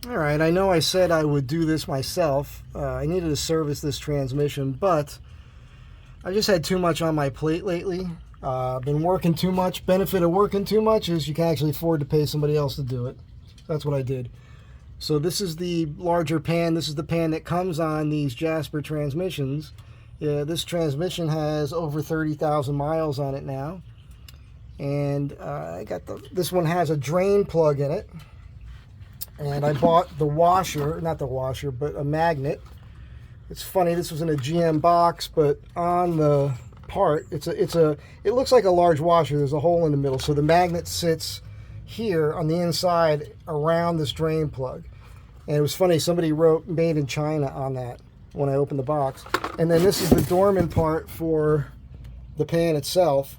Alright, I know I said I would do this myself. I needed to service this transmission, but I just had too much on my plate lately. Been working too much. Benefit of working too much is you can actually afford to pay somebody else to do it. That's what I did. So this is the larger pan. This is the pan that comes on these Jasper transmissions. Yeah, this transmission has over 30,000 miles on it now. And I got this one has a drain plug in it. And I bought the washer, not the washer, but a magnet. It's funny, this was in a GM box, but on the part, it looks like a large washer. There's a hole in the middle. So the magnet sits here on the inside around this drain plug. And it was funny, somebody wrote made in China on that when I opened the box. And then this is the dormant part for the pan itself.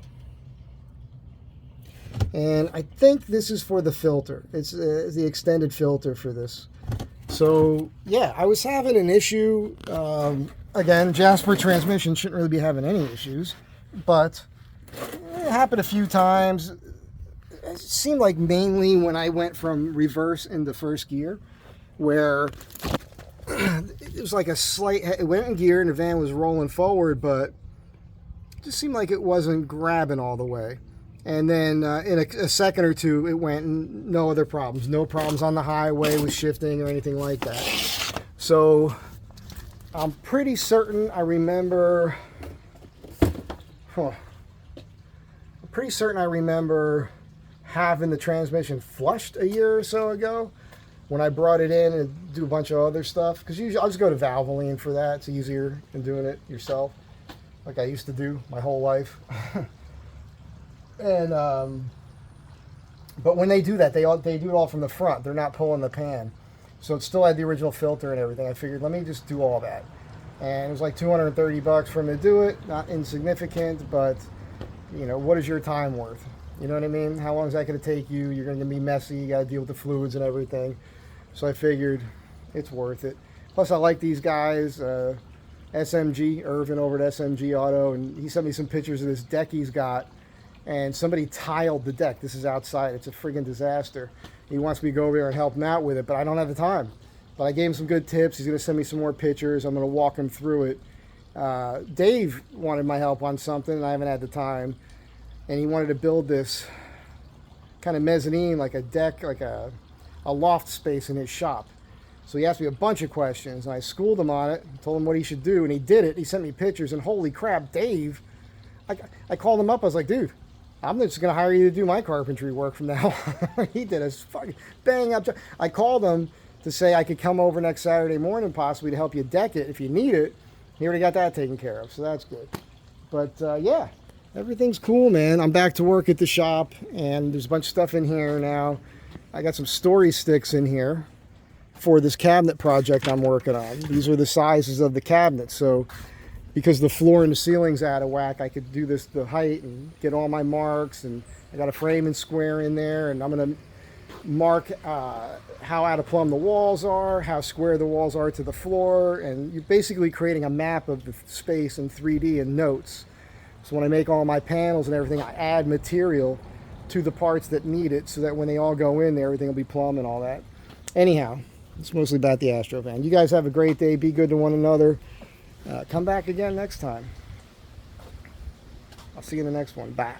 And I think this is for the filter. It's the extended filter for this. So yeah, I was having an issue. Again, Jasper transmission shouldn't really be having any issues, but it happened a few times. It seemed like mainly when I went from reverse into first gear, where it was like a slight, it went in gear and the van was rolling forward, but it just seemed like it wasn't grabbing all the way. And then in a second or two, it went and no other problems. No problems on the highway with shifting or anything like that. So I'm pretty certain I remember, I'm pretty certain I remember having the transmission flushed a year or so ago when I brought it in and do a bunch of other stuff. Because usually I'll just go to Valvoline for that. It's easier than doing it yourself, like I used to do my whole life. And but when they do that, they do it all from the front. They're not pulling the pan, so it still had the original filter and everything. I figured, let me just do all that, and it was like $230 for them to do it. Not insignificant, but you know, what is your time worth? You know what I mean? How long is that going to take you? You're going to be messy. You got to deal with the fluids and everything. So I figured it's worth it. Plus, I like these guys. SMG, Irvin over at SMG Auto, and he sent me some pictures of this deck he's got. And somebody tiled the deck. This is outside. It's a friggin' disaster. He wants me to go over there and help him out with it, but I don't have the time. But I gave him some good tips. He's going to send me some more pictures. I'm going to walk him through it. Dave wanted my help on something, and I haven't had the time. And he wanted to build this kind of mezzanine, like a deck, like a loft space in his shop. So he asked me a bunch of questions, and I schooled him on it, told him what he should do, and he did it. He sent me pictures, and holy crap, Dave, I called him up. I was like, dude, I'm just going to hire you to do my carpentry work from now on. He did a fucking bang up job. I called him to say I could come over next Saturday morning possibly to help you deck it if you need it. He already got that taken care of, so that's good. But yeah, everything's cool, man. I'm back to work at the shop, and there's a bunch of stuff in here now. I got some story sticks in here for this cabinet project I'm working on. These are the sizes of the cabinets, so because the floor and the ceiling's out of whack, I could do this the height and get all my marks, and I got a frame and square in there, and I'm gonna mark how out of plumb the walls are, how square the walls are to the floor, and you're basically creating a map of the space in 3D and notes. So when I make all my panels and everything, I add material to the parts that need it so that when they all go in there, everything will be plumb and all that. Anyhow, it's mostly about the Astro van. You guys have a great day. Be good to one another. Come back again next time. I'll see you in the next one. Bye.